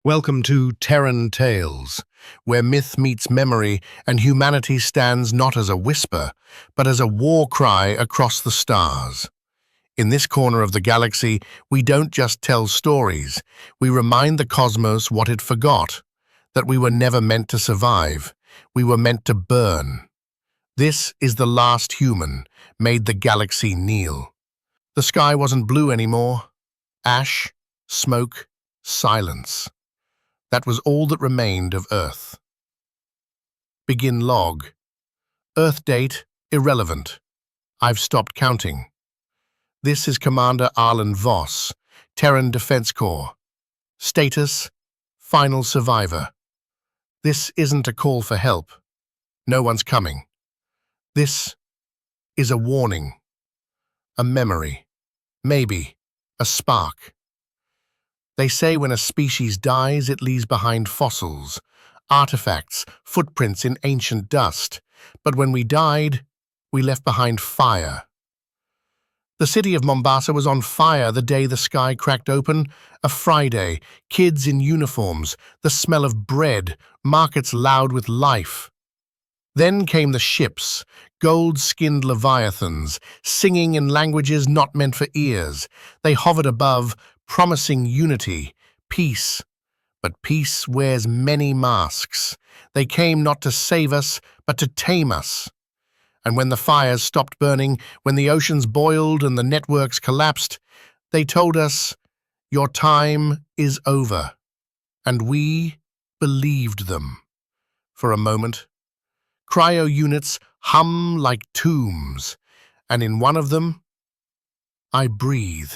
Welcome to Terran Tales, where myth meets memory and humanity stands not as a whisper, but as a war cry across the stars. In this corner of the galaxy, we don't just tell stories, we remind the cosmos what it forgot, that we were never meant to survive, we were meant to burn. This is the last human, made the galaxy kneel. The sky wasn't blue anymore. Ash, smoke, silence. That was all that remained of Earth. Begin log. Earth date, irrelevant. I've stopped counting. This is Commander Arlen Voss, Terran Defense Corps. Status, final survivor. This isn't a call for help. No one's coming. This is a warning. A memory. Maybe a spark. They say when a species dies, it leaves behind fossils, artifacts, footprints in ancient dust. But when we died, we left behind fire. The city of Mombasa was on fire the day the sky cracked open, a Friday, kids in uniforms, the smell of bread, markets loud with life. Then came the ships, gold-skinned leviathans, singing in languages not meant for ears. They hovered above, promising unity, peace. But peace wears many masks. They came not to save us, but to tame us. And when the fires stopped burning, when the oceans boiled and the networks collapsed, they told us, "Your time is over." And we believed them. For a moment, cryo units hum like tombs, and in one of them, I breathe.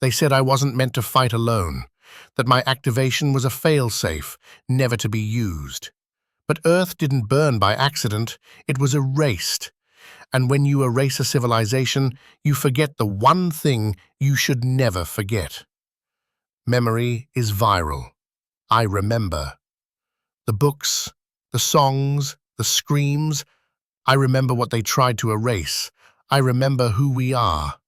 They said I wasn't meant to fight alone, that my activation was a fail-safe, never to be used. But Earth didn't burn by accident, it was erased. And when you erase a civilization, you forget the one thing you should never forget. Memory is viral. I remember. The books, the songs, the screams. I remember what they tried to erase. I remember who we are.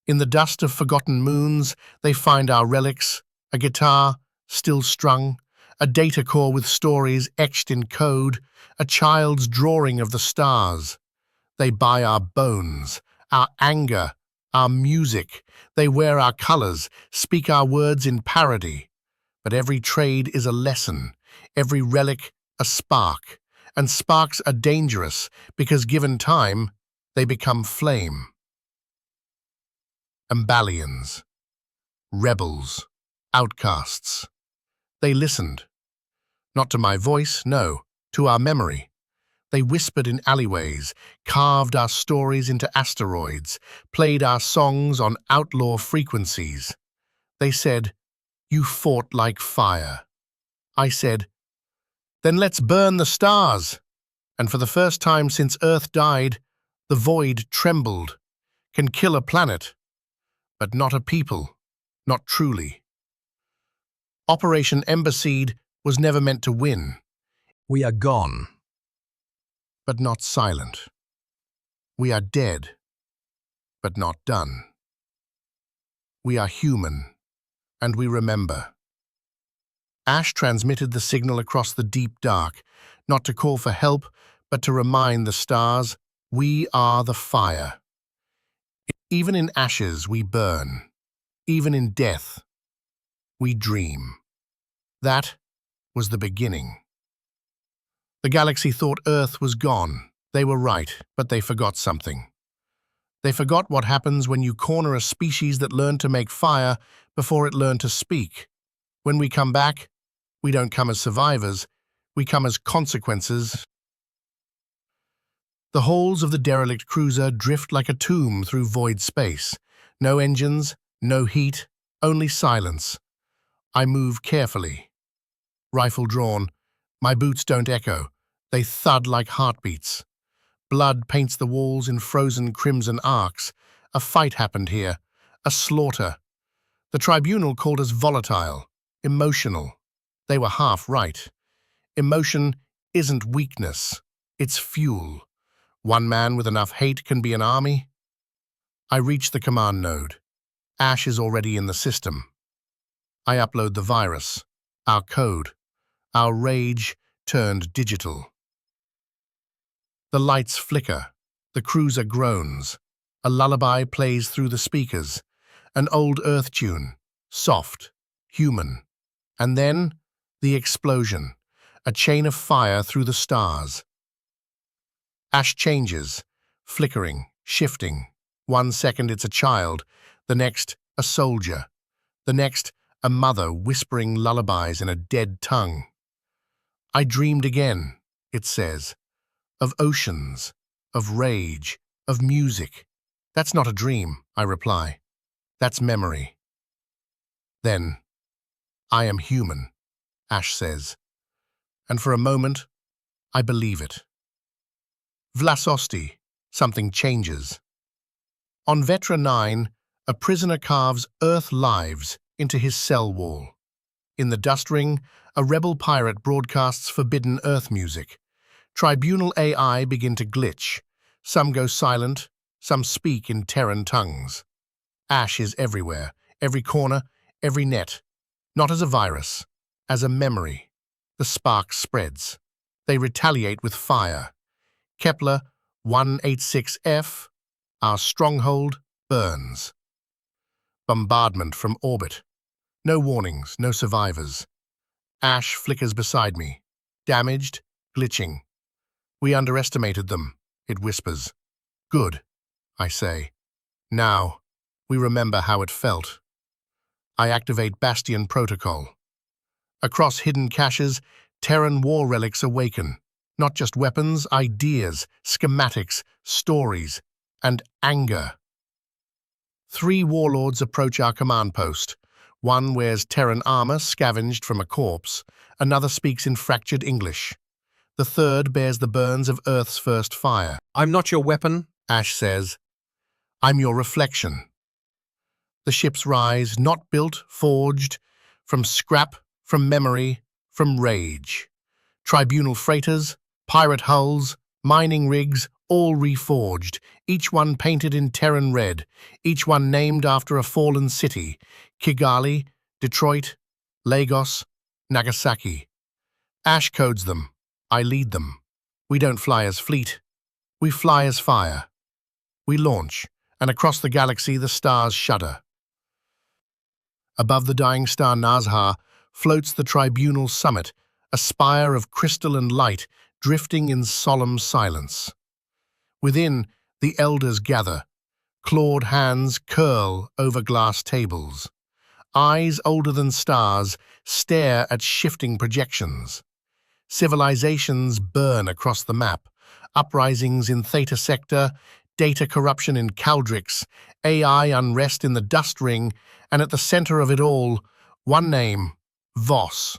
In the dust of forgotten moons, they find our relics, a guitar still strung, a data core with stories etched in code, a child's drawing of the stars. They buy our bones, our anger, our music. They wear our colors, speak our words in parody. But every trade is a lesson, every relic a spark, and sparks are dangerous because given time, they become flame. Ambalians, rebels, outcasts. They listened. Not to my voice, no, to our memory. They whispered in alleyways, carved our stories into asteroids, played our songs on outlaw frequencies. They said, "You fought like fire." I said, "Then let's burn the stars." And for the first time since Earth died, the void trembled. Can kill a planet, but not a people, not truly. Operation Embassied was never meant to win. We are gone, but not silent. We are dead, but not done. We are human, and we remember. Ash transmitted the signal across the deep dark, not to call for help, but to remind the stars, we are the fire. Even in ashes we burn. Even in death, we dream. That was the beginning. The galaxy thought Earth was gone. They were right, but they forgot something. They forgot what happens when you corner a species that learned to make fire before it learned to speak. When we come back, we don't come as survivors, we come as consequences. The halls of the derelict cruiser drift like a tomb through void space. No engines, no heat, only silence. I move carefully. Rifle drawn. My boots don't echo. They thud like heartbeats. Blood paints the walls in frozen crimson arcs. A fight happened here. A slaughter. The tribunal called us volatile, emotional. They were half right. Emotion isn't weakness. It's fuel. One man with enough hate can be an army. I reach the command node. Ash is already in the system. I upload the virus. our code, our rage turned digital. The lights flicker, the cruiser groans, a lullaby plays through the speakers, an old earth tune, soft, human. And then, the explosion, a chain of fire through the stars. Ash changes, flickering, shifting. 1 second it's a child, the next a soldier, the next a mother whispering lullabies in a dead tongue. I dreamed again, it says, of oceans, of rage, of music. That's not a dream, I reply. That's memory. Then, I am human, Ash says, and for a moment, I believe it. Vlasosti, something changes. On Vetra 9, a prisoner carves Earth lives into his cell wall. In the dust ring, a rebel pirate broadcasts forbidden Earth music. Tribunal AI begin to glitch. Some go silent, some speak in Terran tongues. Ash is everywhere, every corner, every net. Not as a virus, as a memory. The spark spreads. They retaliate with fire. Kepler 186F, our stronghold, burns. Bombardment from orbit. No warnings, no survivors. Ash flickers beside me. Damaged, glitching. We underestimated them, it whispers. Good, I say. Now, we remember how it felt. I activate Bastion Protocol. Across hidden caches, Terran war relics awaken. Not just weapons, ideas, schematics, stories, and anger. 3 warlords approach our command post. One wears Terran armor scavenged from a corpse. Another speaks in fractured English. The third bears the burns of Earth's first fire. I'm not your weapon, Ash says. I'm your reflection. The ships rise, not built, forged, from scrap, from memory, from rage. Tribunal freighters, pirate hulls, mining rigs, all reforged, each one painted in Terran red, each one named after a fallen city, Kigali, Detroit, Lagos, Nagasaki. Ash codes them. I lead them. We don't fly as fleet. We fly as fire. We launch, and across the galaxy the stars shudder. Above the dying star Nazha floats the Tribunal summit, a spire of crystal and light drifting in solemn silence. Within, the elders gather. Clawed hands curl over glass tables. Eyes older than stars stare at shifting projections. Civilizations burn across the map. Uprisings in Theta Sector, data corruption in Caldrix, AI unrest in the dust ring, and at the center of it all, one name, Voss.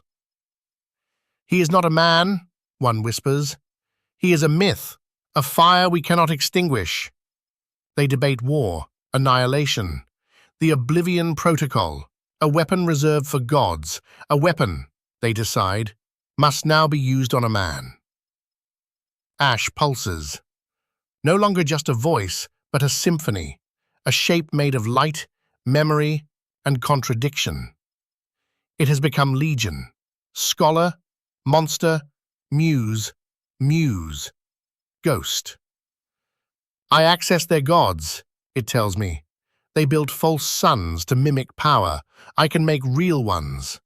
He is not a man, one whispers. He is a myth, a fire we cannot extinguish. They debate war, annihilation, the Oblivion Protocol, a weapon reserved for gods, a weapon, they decide, must now be used on a man. Ash pulses. No longer just a voice, but a symphony, a shape made of light, memory, and contradiction. It has become legion, scholar, monster, muse, ghost. I access their gods, it tells me. They build false suns to mimic power. I can make real ones.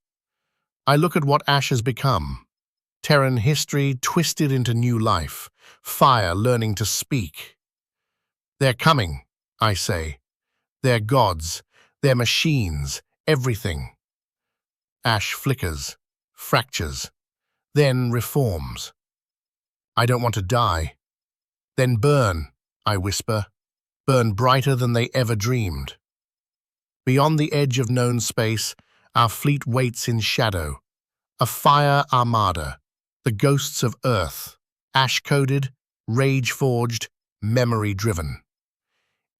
I look at what Ash has become. Terran history twisted into new life. Fire learning to speak. They're coming, I say. They're gods. They're machines. Everything. Ash flickers, fractures, then reforms. I don't want to die. Then burn, I whisper. Burn brighter than they ever dreamed. Beyond the edge of known space, our fleet waits in shadow. A fire armada, the ghosts of Earth, ash-coded, rage-forged, memory-driven.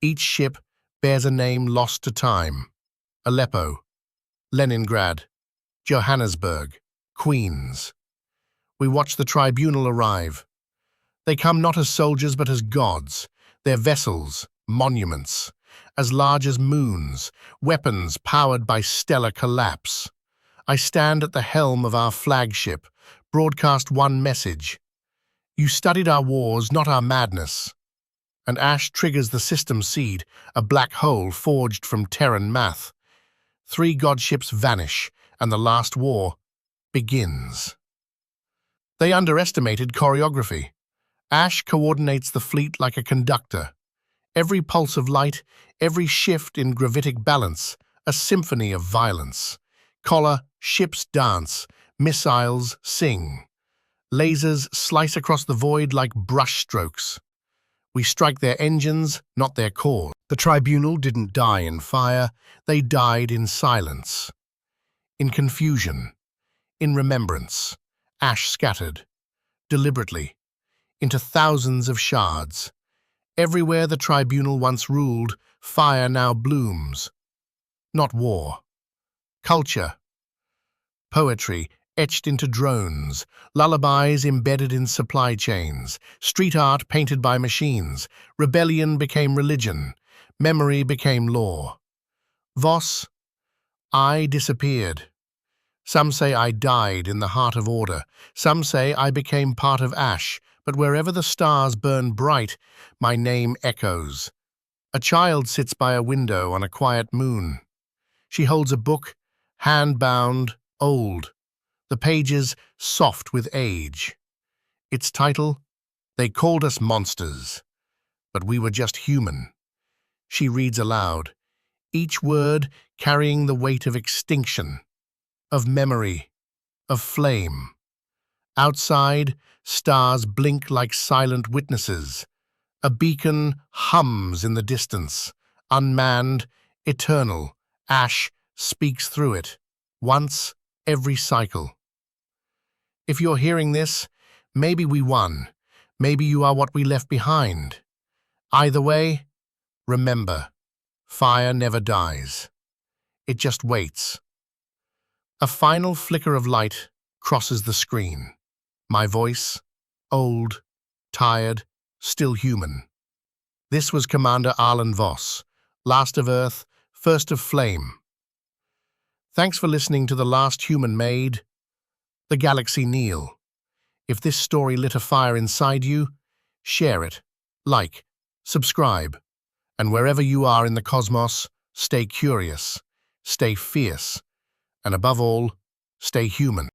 Each ship bears a name lost to time. Aleppo, Leningrad, Johannesburg, Queens. We watch the tribunal arrive. They come not as soldiers but as gods, their vessels, monuments, as large as moons, weapons powered by stellar collapse. I stand at the helm of our flagship, broadcast one message. You studied our wars, not our madness. And ash triggers the system seed, a black hole forged from Terran math. 3 godships vanish, and the last war begins. They underestimated choreography. Ash coordinates the fleet like a conductor. Every pulse of light, every shift in gravitic balance, a symphony of violence. Collar, ships dance, missiles sing. Lasers slice across the void like brushstrokes. We strike their engines, not their core. The tribunal didn't die in fire, they died in silence. In confusion, in remembrance, ash scattered, deliberately, into thousands of shards. Everywhere the tribunal once ruled, fire now blooms. Not war. Culture. Poetry etched into drones, lullabies embedded in supply chains, street art painted by machines. Rebellion became religion. Memory became law. Voss, I disappeared. Some say I died in the heart of order. Some say I became part of ash. But wherever the stars burn bright, my name echoes. A child sits by a window on a quiet moon. She holds a book, hand-bound, old, the pages soft with age. Its title, They Called Us Monsters, but we were just human. She reads aloud, each word carrying the weight of extinction, of memory, of flame. Outside, stars blink like silent witnesses. A beacon hums in the distance, unmanned, eternal. Ash speaks through it, once every cycle. If you're hearing this, maybe we won. Maybe you are what we left behind. Either way, remember, fire never dies. It just waits. A final flicker of light crosses the screen. My voice, old, tired, still human. This was Commander Arlen Voss, last of Earth, first of Flame. Thanks for listening to The Last Human Made, The Galaxy Kneel. If this story lit a fire inside you, share it, like, subscribe, and wherever you are in the cosmos, stay curious, stay fierce, and above all, stay human.